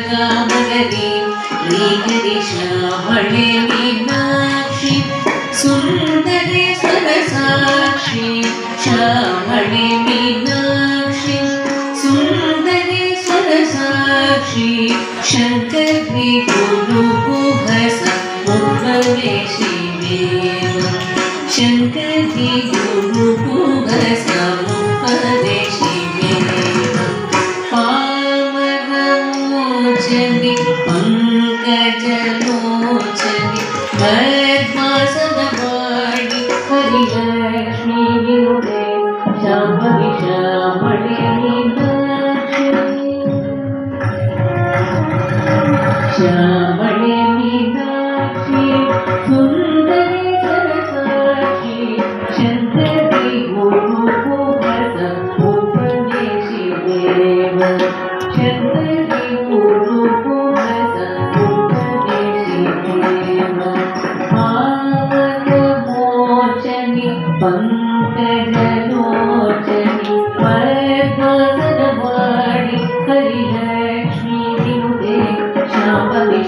ಕಾಮಗರಿ ಶ್ರೀಗರಿ ಶ್ಯಾಮಳೆ ಮೀನಾಕ್ಷಿ ಸುಂದರಿ ಸ್ವರಸಾಕ್ಷಿ ಶ್ಯಾಮಳೆ ಮೀನಾಕ್ಷಿ ಸುಂದರಿ ಸ್ವರಸಾಕ್ಷಿ ಶಂಕರಿ ಗುರು ಕುಹಸ ಮುಖವೇಶಿ ದೇವ ಶಂಕರಿ ಗುರು ಕುಹಸ ಮುಖವೇಶಿ ದೇವ ಪಾವನಮೋಚನಿ ಪಂಕಜಲೋಚನಿ ಪದ್ಮಾಸನವಾಣಿ ಹರಿಲಕ್ಷ್ಮೀ ವಿನುತೆ ಶಾಂಭವಿ ಶ್ಯಾಮಳೆ ಮೀನಾಕ್ಷಿ ಶ್ಯಾಮಳೆ ಮೀನಾಕ್ಷಿ ಸುಂದರಿ ಸರಸಾಕ್ಷಿ ಶಂಕರಿ ಗುರು ಕುಹಸ ಉಪದೇಶಿ ದೇವ ಶಂಕರಿ ಗುರು ಕುಹಸ ಉಪದೇಶಿ ದೇವ ಪಾವನಮೋಚನಿ ಪಂಕಜಲೋಚನಿ ಪದ್ಮಾಸನವಾಣಿ ಹರಿಲಕ್ಷ್ಮೀ ವಿನುತೆ ಶಾಂಭವಿ